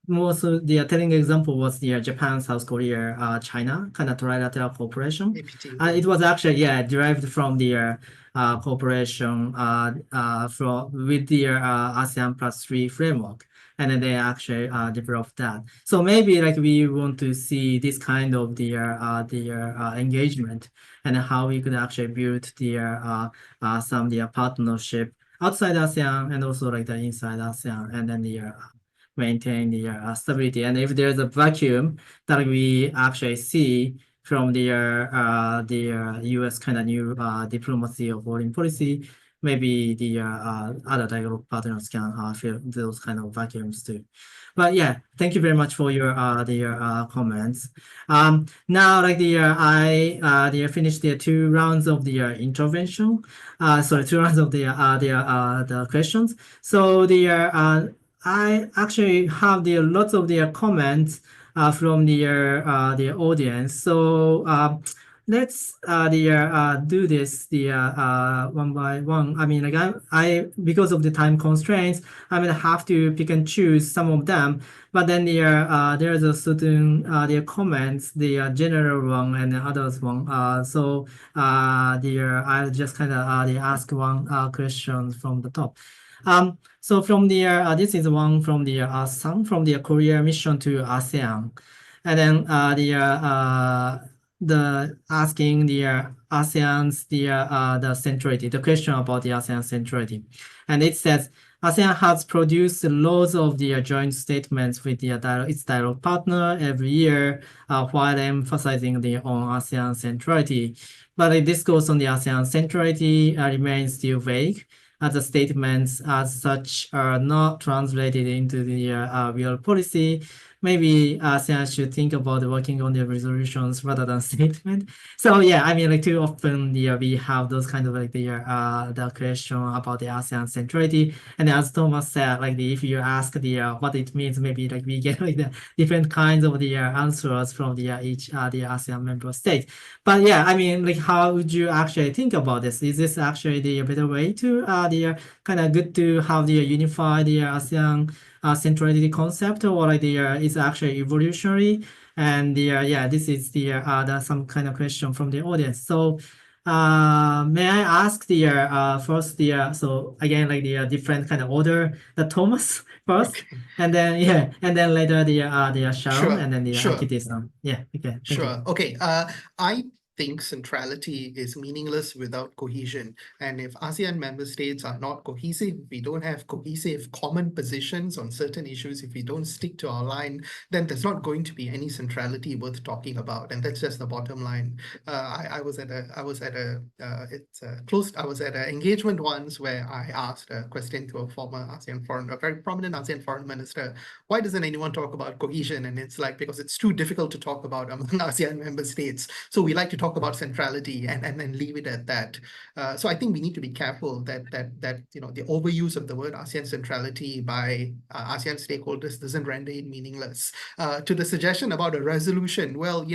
most of the telling example was Japan, South Korea, China kind of trilateral cooperation. APT. It was actually derived from the cooperation with the ASEAN +3 framework. And then they actually developed that. So maybe we want to see this kind of engagement and how we could actually build some partnership outside ASEAN and also the inside ASEAN, and then maintain the stability. And if there's a vacuum that we actually see from the US kind of new diplomacy or foreign policy, maybe the other dialogue partners can fill those kind of vacuums too. But yeah, thank you very much for your comments. Now I finished the 2 rounds of the intervention. Sorry, 2 rounds of the questions. So I actually have lots of the comments from the audience. So let's do this one by one. I mean, I because of the time constraints, I'm gonna have to pick and choose some of them. But then there's a certain the comments, the general one and the others one. So I'll just kind of ask one question from the top. So from this is one from the Sun from the Korea mission to ASEAN, and then the asking the ASEAN's the centrality, the question about the ASEAN centrality, and it says ASEAN has produced loads of the joint statements with its dialogue partner every year, while emphasizing on ASEAN centrality. But this goes on the ASEAN centrality remains still vague, as the statements as such are not translated into the real policy. Maybe ASEAN should think about working on the resolutions rather than statement. So yeah, I mean, like too often we have those kind of like the question about the ASEAN centrality, and as Thomas said, like if you ask what it means, maybe like we get like the different kinds of the answers from each the ASEAN member state. But yeah, I mean, like how would you actually think about this? Is this actually the better way to the kind of good to have the unified the ASEAN centrality concept, or like is actually evolutionary? And yeah, this is some kind of question from the audience. So may I ask first so again like the different kind of order, the Thomas first, Okay. and then yeah, and then later the Sharon, Sure, and then the sure. Akiti-san. Yeah, okay, thank you. Sure. Okay. I think centrality is meaningless without cohesion. And if ASEAN member states are not cohesive, if we don't have cohesive common positions on certain issues, if we don't stick to our line, then there's not going to be any centrality worth talking about. And that's just the bottom line. I was at an engagement once where I asked a question to a very prominent ASEAN foreign minister, why doesn't anyone talk about cohesion? And it's like, because it's too difficult to talk about among ASEAN member states. So we like to talk about centrality and then leave it at that. So I think we need to be careful that the overuse of the word ASEAN centrality by ASEAN stakeholders doesn't render it meaningless. To the suggestion about a resolution, well,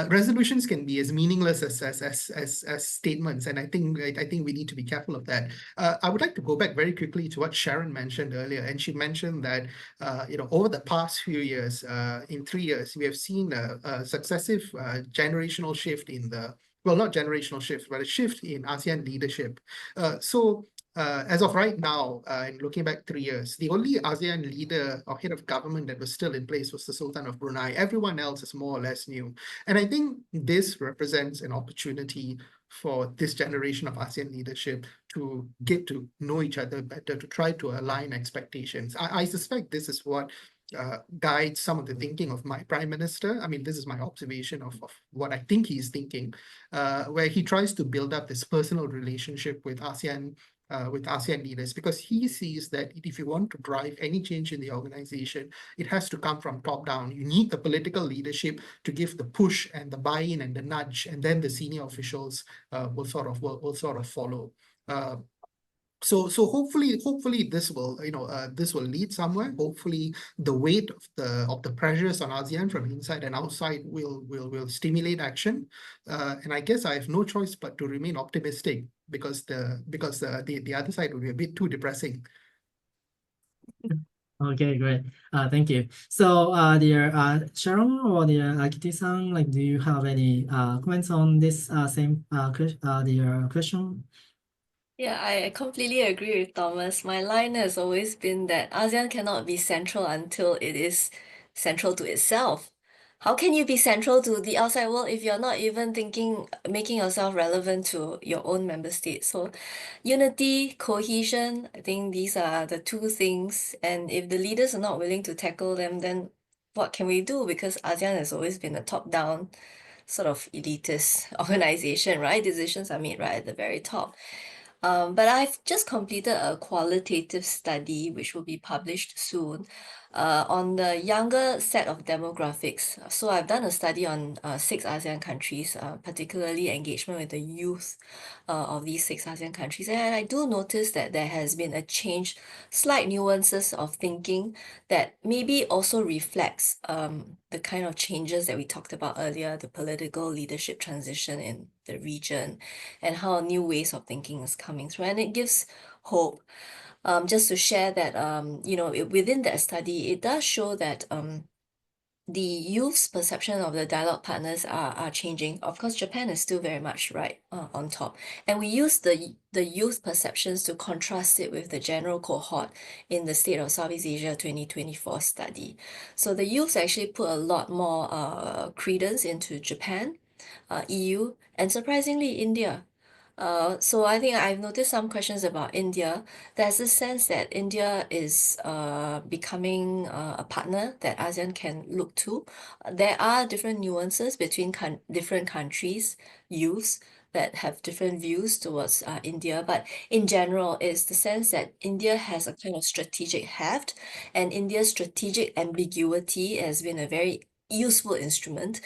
resolutions can be as meaningless as statements, and I think we need to be careful of that. I would like to go back very quickly to what Sharon mentioned earlier, and she mentioned that over the past few years, in 3 years, we have seen a successive generational shift in not generational shift, but a shift in ASEAN leadership. As of right now, and looking back 3 years, the only ASEAN leader or head of government that was still in place was the Sultan of Brunei. Everyone else is more or less new. And I think this represents an opportunity for this generation of ASEAN leadership to get to know each other better, to try to align expectations. I suspect this is what guides some of the thinking of my prime minister. I mean, this is my observation of what I think he's thinking, where he tries to build up this personal relationship with ASEAN leaders, because he sees that if you want to drive any change in the organization, it has to come from top down. You need the political leadership to give the push and the buy-in and the nudge, and then the senior officials will sort of follow. So hopefully this will lead somewhere. Hopefully the weight of the pressures on ASEAN from inside and outside will stimulate action. And I guess I have no choice but to remain optimistic, because the other side will be a bit too depressing. Okay, great. Thank you. So, dear Sharon or dear Akiti-san, like, do you have any comments on this same question? Yeah, I completely agree with Thomas. My line has always been that ASEAN cannot be central until it is central to itself. How can you be central to the outside world if you're not even making yourself relevant to your own member state? So unity, cohesion, I think these are the two things. And if the leaders are not willing to tackle them, then what can we do? Because ASEAN has always been a top-down sort of elitist organization, right? Decisions are made right at the very top. But I've just completed a qualitative study, which will be published soon, on the younger set of demographics. So I've done a study on 6 ASEAN countries, particularly engagement with the youth of these 6 ASEAN countries. And I do notice that there has been a change, slight nuances of thinking that maybe also reflects the kind of changes that we talked about earlier, the political leadership transition in the region, and how new ways of thinking is coming through. And it gives hope. Just to share that, within that study, it does show that the youth's perception of the dialogue partners are changing. Of course, Japan is still very much right on top. And we use the youth perceptions to contrast it with the general cohort in the State of Southeast Asia 2024 study. So the youths actually put a lot more credence into Japan, EU, and surprisingly India. So I think I've noticed some questions about India. There's a sense that India is becoming a partner that ASEAN can look to. There are different nuances between different countries, youths that have different views towards India, but in general, it's the sense that India has a kind of strategic heft, and India's strategic ambiguity has been a very useful instrument,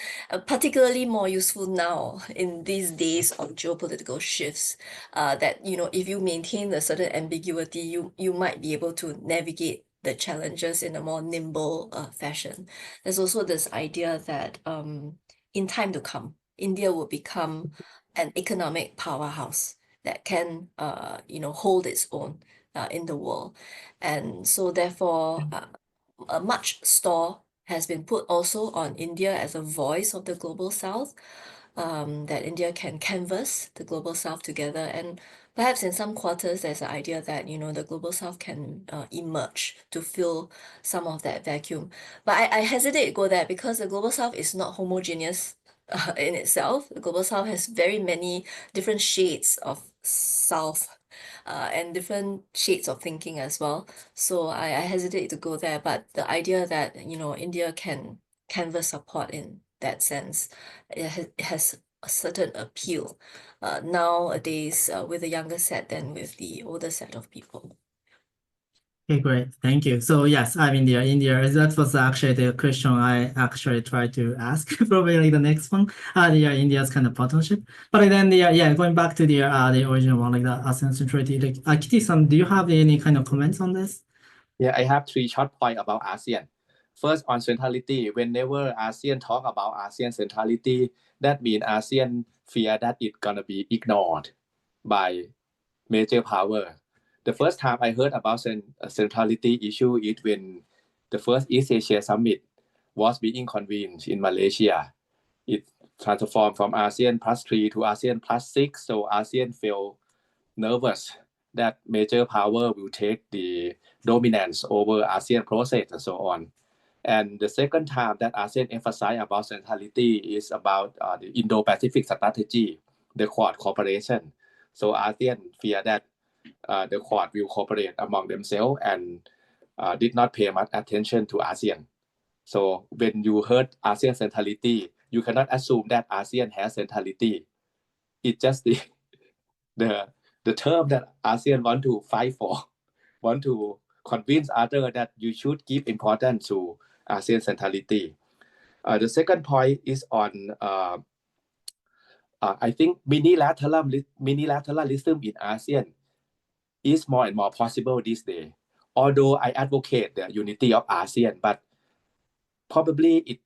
particularly more useful now in these days of geopolitical shifts. That if you maintain a certain ambiguity, you might be able to navigate the challenges in a more nimble fashion. There's also this idea that in time to come, India will become an economic powerhouse that can hold its own in the world, and so therefore a much store has been put also on India as a voice of the global south, that India can canvas the global south together. And perhaps in some quarters, there's an idea that, the global south can emerge to fill some of that vacuum. But I hesitate to go there because the global south is not homogeneous in itself. The global south has very many different shades of south. And different shades of thinking as well. So I hesitate to go there, but the idea that, India can canvas support in that sense, it has a certain appeal nowadays with the younger set than with the older set of people. Okay, great. Thank you. So yes, I'm India. That was actually the question I actually tried to ask, probably the next one. India's kind of partnership. But then going back to the original one, like the ASEAN centrality. Like, Kitty-san, do you have any kind of comments on this? Yeah, I have 3 short points about ASEAN. First, on centrality, whenever ASEAN talk about ASEAN centrality, that means ASEAN fear that it's gonna be ignored by major power. The first time I heard about centrality issue is when the first East Asia Summit was being convened in Malaysia. It transformed from ASEAN +3 to ASEAN +6, so ASEAN felt nervous that major power will take the dominance over ASEAN process and so on. And the second time that ASEAN emphasized about centrality is about the Indo-Pacific strategy, the Quad cooperation. So ASEAN fear that the Quad will cooperate among themselves and did not pay much attention to ASEAN. So when you heard ASEAN centrality, you cannot assume that ASEAN has centrality. It's just the term that ASEAN want to fight for, want to convince others that you should give importance to ASEAN centrality. The second point is on I think minilateralism in ASEAN is more and more possible these days. Although I advocate the unity of ASEAN, but probably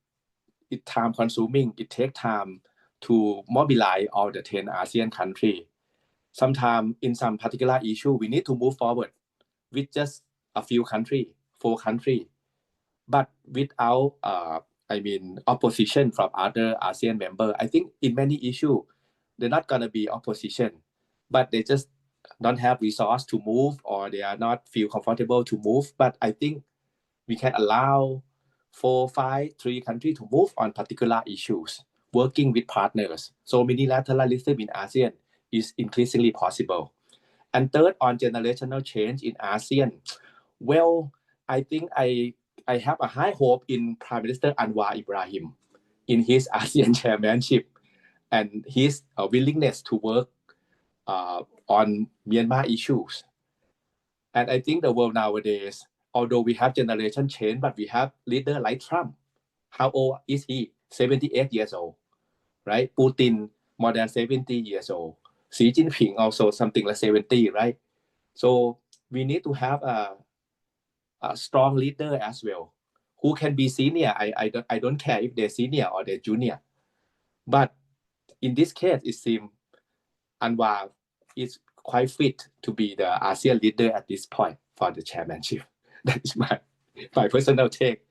it time consuming. It takes time to mobilize all the 10 ASEAN countries. Sometimes in some particular issue, we need to move forward with just a few countries, 4 countries, but without opposition from other ASEAN members. I think in many issues, they're not gonna be opposition, but they just don't have resource to move, or they are not feel comfortable to move. But I think we can allow 4, 5, 3 countries to move on particular issues, working with partners. So multilateralism in ASEAN is increasingly possible. And third, on generational change in ASEAN, well, I think I have a high hope in Prime Minister Anwar Ibrahim in his ASEAN chairmanship and his willingness to work on Myanmar issues. And I think the world nowadays, although we have generation change, but we have leader like Trump. How old is he? 78 years old, right? Putin, more than 70 years old. Xi Jinping also something like 70, right? So we need to have a strong leader as well, who can be senior. I don't care if they're senior or they're junior. But in this case, it seems Anwar is quite fit to be the ASEAN leader at this point for the chairmanship. That is my personal take.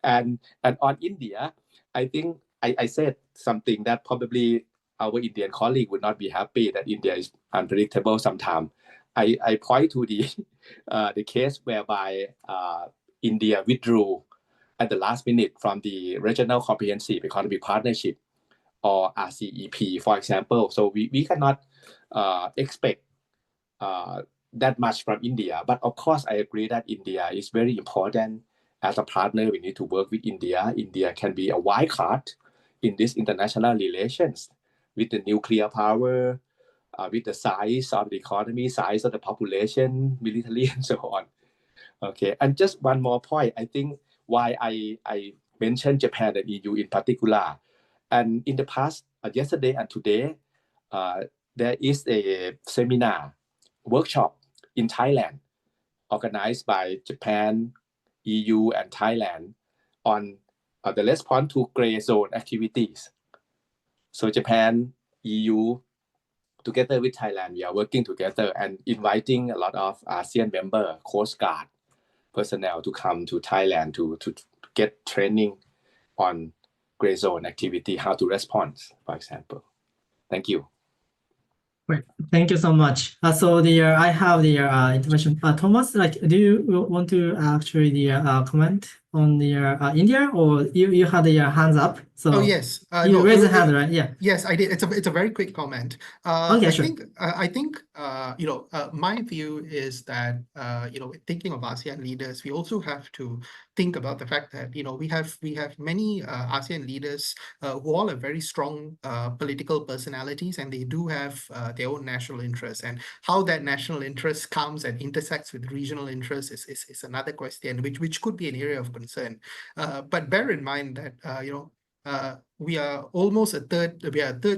And on India, I think I said something that probably our Indian colleague would not be happy, that India is unpredictable sometimes. I point to the case whereby India withdrew at the last minute from the Regional Comprehensive Economic Partnership or RCEP, for example. So we cannot expect that much from India. But of course, I agree that India is very important as a partner. We need to work with India. India can be a wild card in this international relations with the nuclear power, with the size of the economy, size of the population, military, and so on. Okay, and just one more point. I think why I mentioned Japan and EU in particular. And in the past, yesterday and today, there is a seminar, workshop in Thailand, organized by Japan, EU, and Thailand on the response to gray zone activities. So Japan, EU, together with Thailand, we are working together and inviting a lot of ASEAN member Coast Guard personnel to come to Thailand to get training on gray zone activity, how to respond, for example. Thank you. Great. Thank you so much. So I have the information. Thomas, like, do you want to actually comment on the India, or you had your hands up? So Oh yes, you no, raised the hand, right? Yeah. Yes, I did. It's a very quick comment. Okay, sure. I think my view is that thinking of ASEAN leaders, we also have to think about the fact that we have many ASEAN leaders who all have very strong political personalities, and they do have their own national interests, and how that national interest comes and intersects with regional interests is another question, which could be an area of concern. But bear in mind that we are almost a third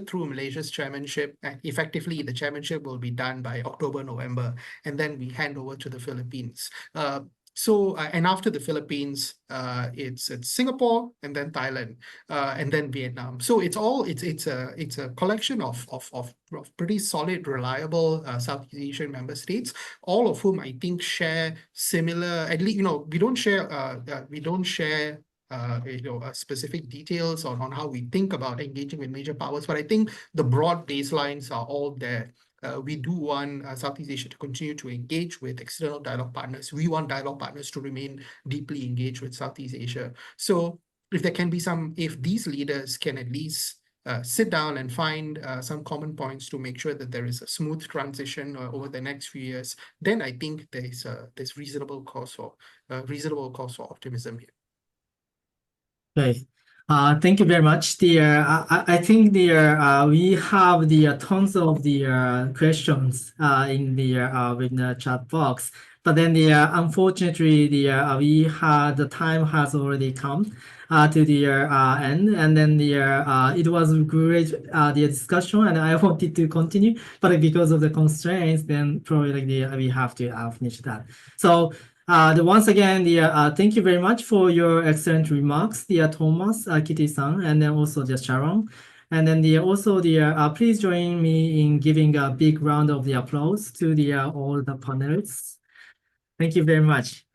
through Malaysia's chairmanship, and effectively the chairmanship will be done by October, November, and then we hand over to the Philippines. And after the Philippines, it's Singapore, and then Thailand, and then Vietnam. So it's a collection of pretty solid, reliable Southeast Asian member states, all of whom I think share similar. At least we don't share specific details on how we think about engaging with major powers, but I think the broad baselines are all there. We do want Southeast Asia to continue to engage with external dialogue partners. We want dialogue partners to remain deeply engaged with Southeast Asia. So if these leaders can at least sit down and find some common points to make sure that there is a smooth transition over the next few years, then I think there's reasonable cause for optimism here. Okay. Thank you very much. I think we have tons of questions in the chat box, but then unfortunately the time has already come to the end, and then it was great the discussion, and I wanted to continue, but because of the constraints, then probably we have to finish that. So. Once again, thank you very much for your excellent remarks, Thomas, Kitty-san, and then also Sharon. And then please join me in giving a big round of applause to all the panelists. Thank you very much.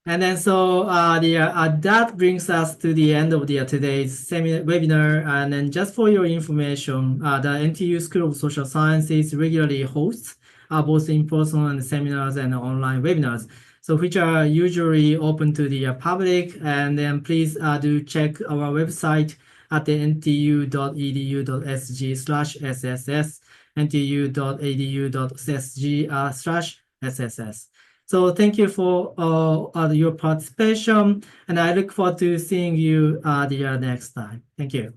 And then that brings us to the end of today's webinar. And then just for your information, the NTU School of Social Sciences regularly hosts both in-person seminars and online webinars, so which are usually open to the public. And then please do check our website at the ntu.edu.sg/sss, ntu.edu.sg/sss. So thank you for your participation, and I look forward to seeing you the next time. Thank you.